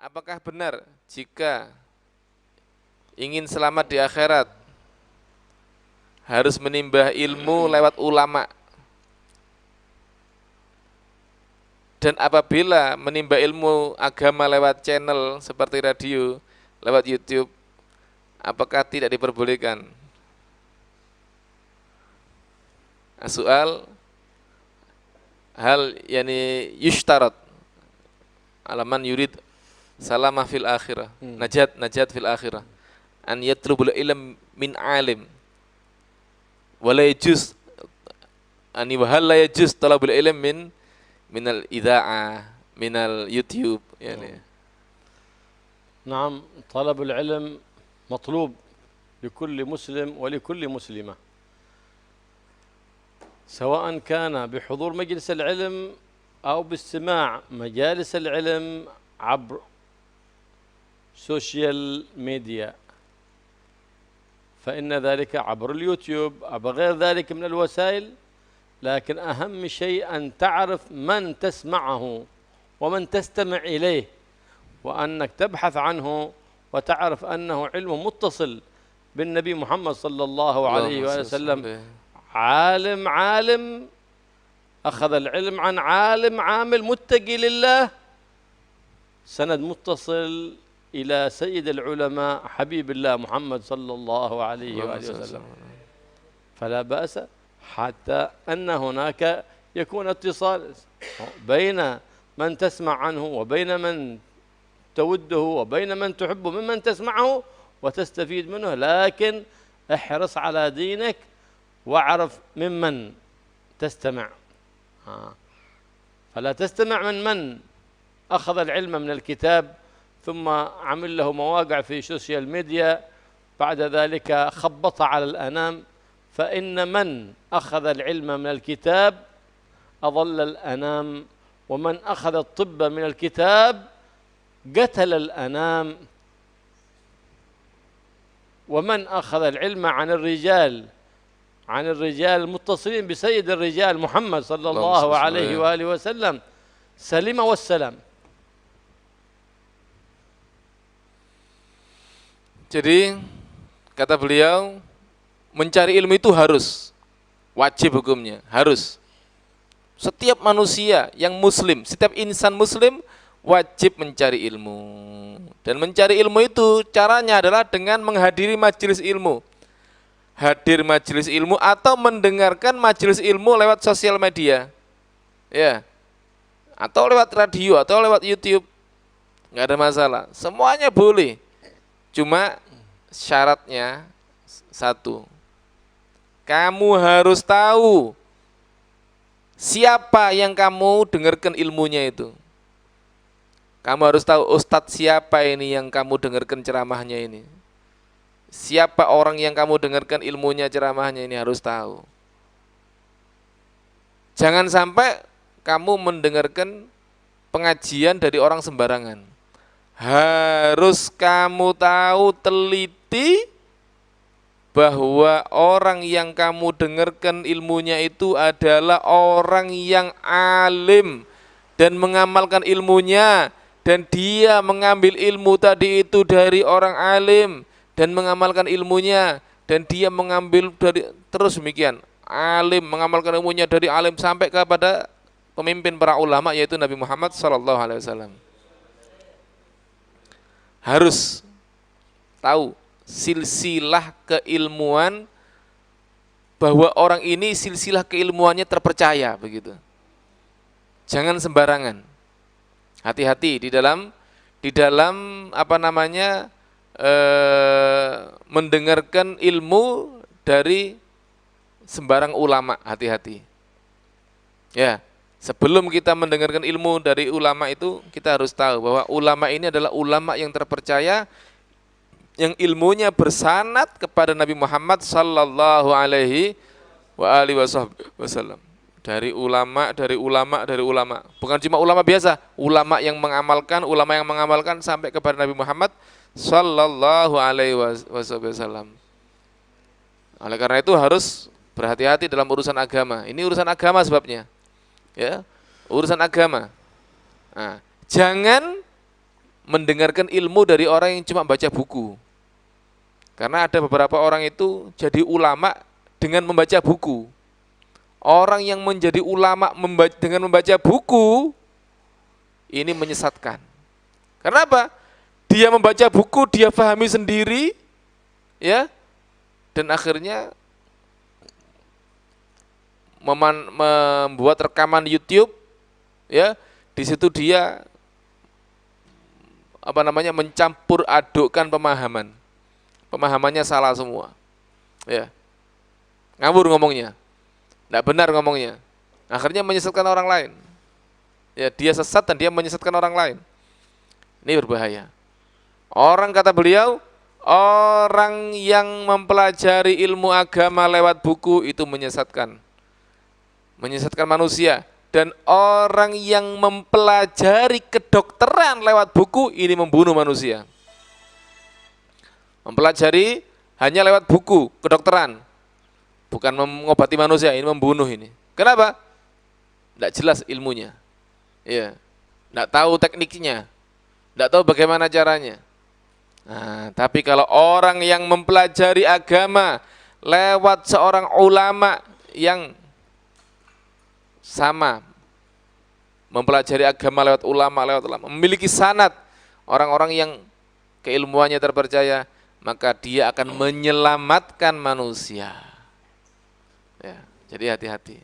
apakah benar jika ingin selamat di akhirat harus menimba ilmu lewat ulama? Dan apabila menimba ilmu agama lewat channel seperti radio, lewat YouTube, apakah tidak diperbolehkan? Soal hal yani yushtarat alaman yurid salamah fil akhirah, najat fil akhirah, an yatlubul ilm min alim wala yajuz ani wa hal la yajuz talabul ilm minal ida'ah minal YouTube yani. نعم، طلب العلم مطلوب لكل مسلم ولكل مسلمة، سواء كان بحضور مجلس العلم أو باستماع مجالس العلم عبر سوشيال ميديا، فإن ذلك عبر اليوتيوب عبر غير ذلك من الوسائل. لكن أهم شيء أن تعرف من تسمعه ومن تستمع إليه، وأنك تبحث عنه وتعرف أنه علم متصل بالنبي محمد صلى الله عليه وسلم، عالم أخذ العلم عن عالم عامل متقي لله، سند متصل إلى سيد العلماء حبيب الله محمد صلى الله عليه وآله وسلم. فلا بأس حتى أن هناك يكون اتصال بين من تسمع عنه وبين من توده وبين من تحبه ممن تسمعه وتستفيد منه، لكن احرص على دينك واعرف ممن تستمع. فلا تستمع من أخذ العلم من الكتاب ثم عمل له مواقع في السوشيال ميديا، بعد ذلك خبط على الأنام، فإن من أخذ العلم من الكتاب أضل الأنام، ومن أخذ الطب من الكتاب قتل الأنام، ومن أخذ العلم عن الرجال المتصلين بسيد الرجال محمد صلى الله عليه وآله وسلم سلم والسلام. Jadi kata beliau, mencari ilmu itu harus, wajib hukumnya, harus. Setiap manusia yang muslim, setiap insan muslim wajib mencari ilmu. Dan mencari ilmu itu caranya adalah dengan menghadiri majelis ilmu. Hadir majelis ilmu atau mendengarkan majelis ilmu lewat sosial media. Ya. Atau lewat radio atau lewat YouTube. Enggak ada masalah. Semuanya boleh. Cuma syaratnya satu. Kamu harus tahu siapa yang kamu dengarkan ilmunya itu. Kamu harus tahu ustadz siapa ini yang kamu dengarkan ceramahnya ini. Siapa orang yang kamu dengarkan ilmunya ceramahnya ini, harus tahu. Jangan sampai kamu mendengarkan pengajian dari orang sembarangan. Harus kamu tahu, teliti bahwa orang yang kamu dengarkan ilmunya itu adalah orang yang alim dan mengamalkan ilmunya, dan dia mengambil ilmu tadi itu dari orang alim dan mengamalkan ilmunya, dan dia mengambil dari, terus demikian, alim mengamalkan ilmunya dari alim sampai kepada pemimpin para ulama yaitu Nabi Muhammad SAW. Harus tahu silsilah keilmuan, bahwa orang ini silsilah keilmuannya terpercaya begitu. Jangan sembarangan. Hati-hati di dalam mendengarkan ilmu dari sembarang ulama, hati-hati. Ya, sebelum kita mendengarkan ilmu dari ulama itu, kita harus tahu bahwa ulama ini adalah ulama yang terpercaya, yang ilmunya bersanad kepada Nabi Muhammad sallallahu alaihi wasallam. Dari ulama. Bukan cuma ulama biasa, ulama yang mengamalkan sampai kepada Nabi Muhammad sallallahu alaihi wasallam. Oleh karena itu harus berhati-hati dalam urusan agama. Ini urusan agama sebabnya. Ya, urusan agama. Nah, jangan mendengarkan ilmu dari orang yang cuma baca buku. Karena ada beberapa orang itu jadi ulama dengan membaca buku. Orang yang menjadi ulama dengan membaca buku ini menyesatkan. Karena apa? Dia membaca buku, dia pahami sendiri, ya, dan akhirnya membuat rekaman YouTube, ya, di situ dia mencampur adukkan pemahaman. Pemahamannya salah semua, ya, ngawur ngomongnya, tidak benar ngomongnya, akhirnya menyesatkan orang lain. Ya, dia sesat dan dia menyesatkan orang lain. Ini berbahaya. Orang, kata beliau, orang yang mempelajari ilmu agama lewat buku itu menyesatkan manusia. Dan orang yang mempelajari kedokteran lewat buku ini membunuh manusia. Mempelajari hanya lewat buku kedokteran, bukan mengobati manusia, ini membunuh ini. Kenapa? Tidak jelas ilmunya, ya, tidak tahu tekniknya, tidak tahu bagaimana caranya. Nah, tapi kalau orang yang mempelajari agama lewat seorang ulama yang sama, mempelajari agama lewat ulama, memiliki sanad, orang-orang yang keilmuannya terpercaya, maka dia akan menyelamatkan manusia. Ya, jadi hati-hati.